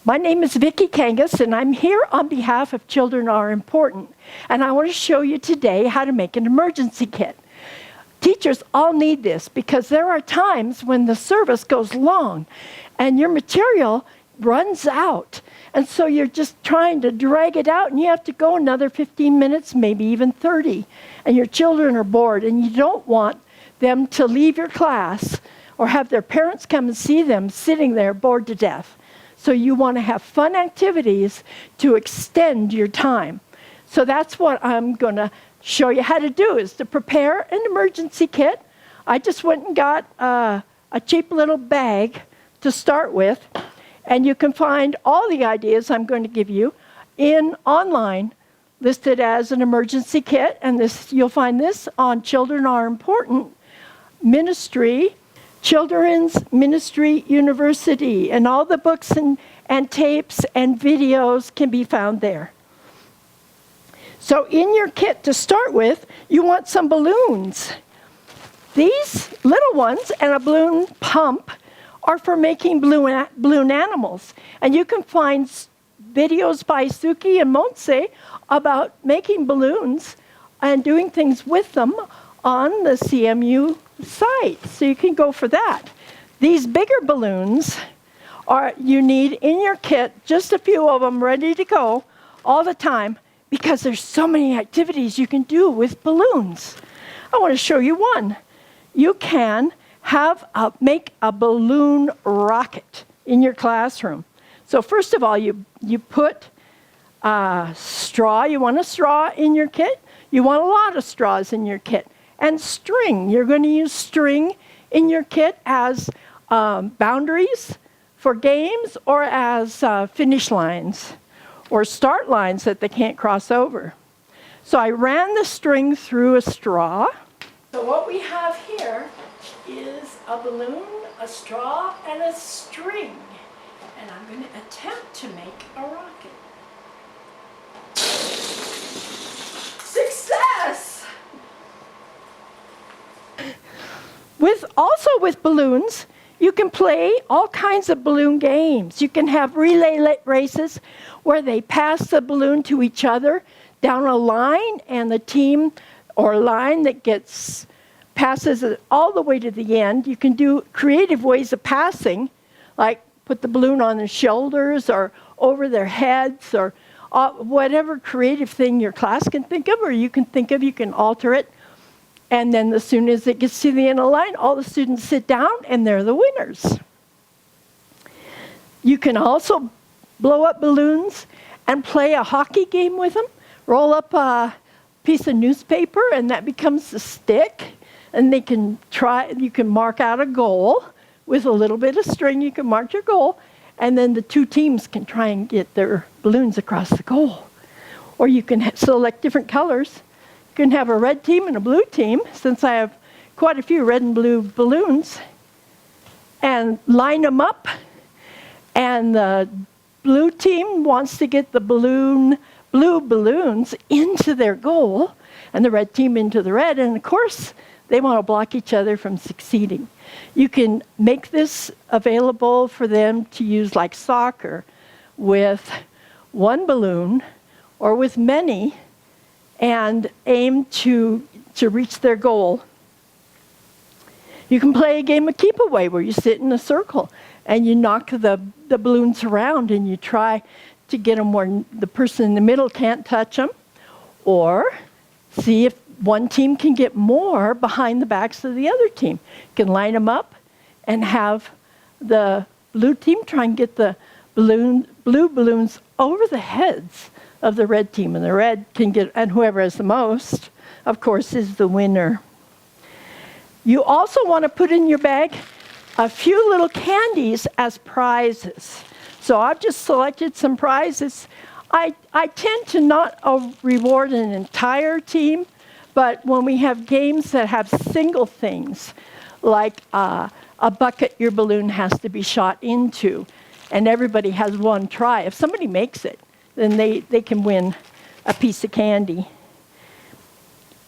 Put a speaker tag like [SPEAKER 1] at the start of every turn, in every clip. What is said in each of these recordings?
[SPEAKER 1] My name is Vickie Kangas, and I'm here on behalf of Children Are Important. And I want to show you today how to make an emergency kit. Teachers all need this because there are times when the service goes long and your material runs out. And so you're just trying to drag it out, and you have to go another 15 minutes, maybe even 30. And your children are bored, and you don't want them to leave your class or have their parents come and see them sitting there bored to death. So you want to have fun activities to extend your time. So that's what I'm going to show you how to do, is to prepare an emergency kit. I just went and got a cheap little bag to start with. And you can find all the ideas I'm going to give you online, listed as an emergency kit. And you'll find this on Children Are Important Ministry, Children's Ministry University. And all the books and tapes and videos can be found there. So in your kit to start with, you want some balloons. These little ones and a balloon pump are for making balloon animals. And you can find videos by Suki and Montse about making balloons and doing things with them on the CMU site. So you can go for that. These bigger balloons you need in your kit, just a few of them ready to go all the time, because there's so many activities you can do with balloons. I want to show you one. You can make a balloon rocket in your classroom. So first of all, you put straw. You want a straw in your kit. You want a lot of straws in your kit. And string. You're going to use string in your kit as boundaries for games, or as finish lines or start lines that they can't cross over. So I ran the string through a straw. So what we have here is a balloon, a straw, and a string. And I'm going to attempt to make a rocket. Success! Also with balloons, you can play all kinds of balloon games. You can have relay races where they pass the balloon to each other down a line, and the team or line that passes it all the way to the end. You can do creative ways of passing, like put the balloon on their shoulders or over their heads, or whatever creative thing your class can think of, or you can think of, you can alter it. And then as soon as it gets to the end of the line, all the students sit down and they're the winners. You can also blow up balloons and play a hockey game with them. Roll up a piece of newspaper and that becomes the stick. And you can mark out a goal with a little bit of string. You can mark your goal. And then the two teams can try and get their balloons across the goal. Or you can select different colors. You can have a red team and a blue team, since I have quite a few red and blue balloons, and line them up. And the blue team wants to get the blue balloons into their goal, and the red team into the red. And of course, they want to block each other from succeeding. You can make this available for them to use like soccer, with one balloon or with many, and aim to reach their goal. You can play a game of keep away where you sit in a circle and you knock the balloons around and you try to get them where the person in the middle can't touch them, or see if one team can get more behind the backs of the other team. You can line them up and have the blue team try and get the blue balloons over the heads of the red team, and the red can get, and whoever has the most, of course, is the winner. You also want to put in your bag a few little candies as prizes. So I've just selected some prizes. I tend to not reward an entire team, but when we have games that have single things, like a bucket your balloon has to be shot into, and everybody has one try. If somebody makes it, then they can win a piece of candy.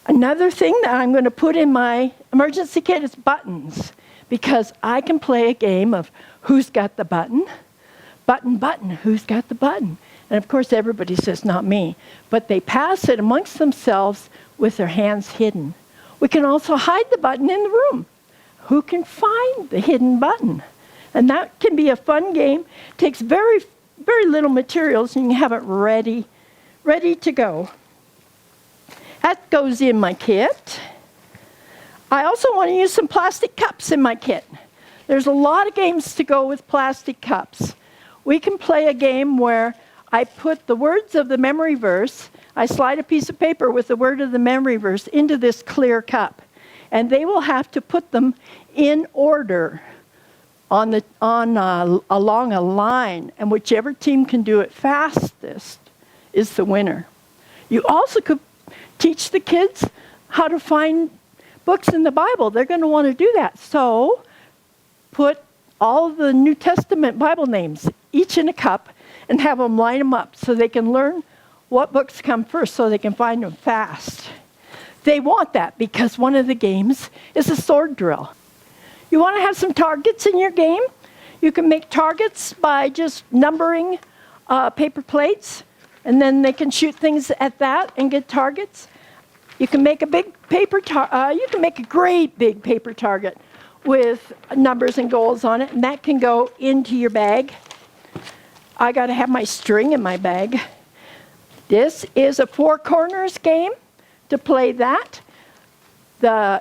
[SPEAKER 1] Another thing that I'm going to put in my emergency kit is buttons, because I can play a game of who's got the button, button, button, who's got the button? And of course everybody says, not me. But they pass it amongst themselves with their hands hidden. We can also hide the button in the room. Who can find the hidden button? And that can be a fun game. It takes very, very little materials and you can have it ready to go. That goes in my kit. I also want to use some plastic cups in my kit. There's a lot of games to go with plastic cups. We can play a game where I put the words of the memory verse, I slide a piece of paper with the word of the memory verse into this clear cup. And they will have to put them in order along a line. And whichever team can do it fastest is the winner. You also could teach the kids how to find books in the Bible. They're going to want to do that. So put all the New Testament Bible names each in a cup and have them line them up so they can learn what books come first so they can find them fast. They want that because one of the games is a sword drill. You want to have some targets in your game? You can make targets by just numbering paper plates, and then they can shoot things at that and get targets. You can make a big you can make a great big paper target with numbers and goals on it, and that can go into your bag. I got to have my string in my bag. This is a four corners game. To play that,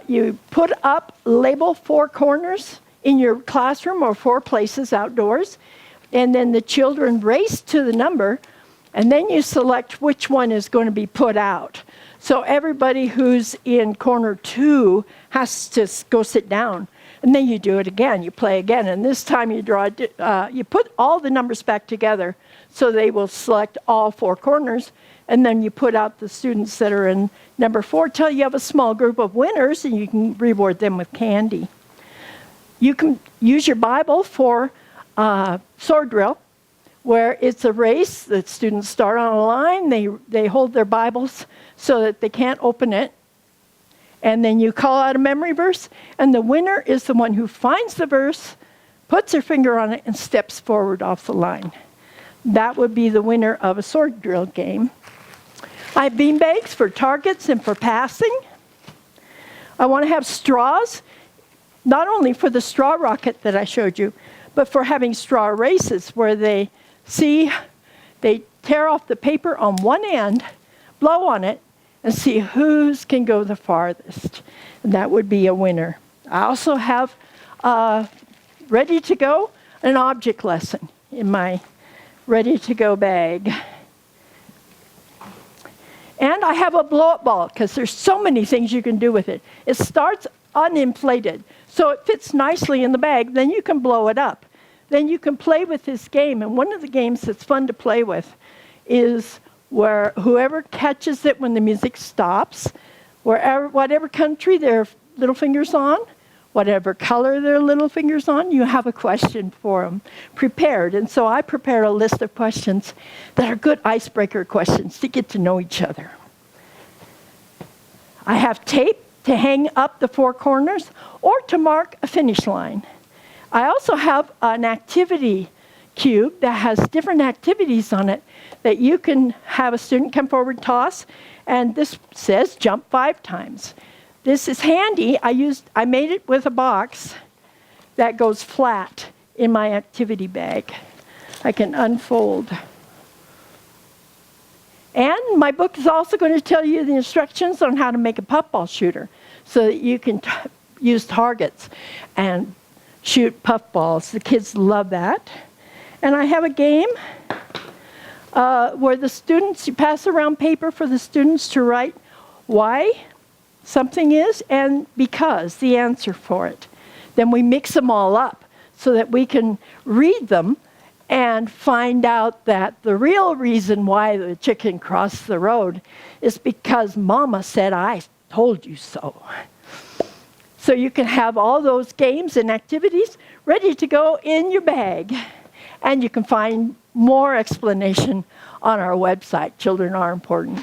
[SPEAKER 1] you put up label four corners in your classroom or four places outdoors, and then the children race to the number, and then you select which one is going to be put out. So everybody who's in corner 2 has to go sit down, and then you do it again. You play again, and this time you you put all the numbers back together, so they will select all four corners. And then you put out the students that are in number 4 till you have a small group of winners, and you can reward them with candy. You can use your Bible for sword drill, where it's a race. The students start on a line. They hold their Bibles so that they can't open it. And then you call out a memory verse, and the winner is the one who finds the verse, puts their finger on it, and steps forward off the line. That would be the winner of a sword drill game. I have beanbags for targets and for passing. I want to have straws, not only for the straw rocket that I showed you, but for having straw races where they tear off the paper on one end, blow on it, and see whose can go the farthest. And that would be a winner. I also have ready to go an object lesson in my ready to go bag. And I have a blow-up ball because there's so many things you can do with it. It starts uninflated, so it fits nicely in the bag. Then you can blow it up. Then you can play with this game. And one of the games that's fun to play with is where whoever catches it when the music stops, whatever country their little finger's on, whatever color their little finger's on, you have a question for them prepared. And so I prepare a list of questions that are good icebreaker questions to get to know each other. I have tape to hang up the four corners or to mark a finish line. I also have an activity cube that has different activities on it that you can have a student come forward, toss, and this says jump 5 times. This is handy. I made it with a box that goes flat in my activity bag. I can unfold. And my book is also going to tell you the instructions on how to make a puffball shooter so that you can use targets and shoot puffballs. The kids love that. And I have a game where you pass around paper for the students to write why something is and because, the answer for it. Then we mix them all up so that we can read them and find out that the real reason why the chicken crossed the road is because Mama said, I told you so. So you can have all those games and activities ready to go in your bag. And you can find more explanation on our website, Children Are Important.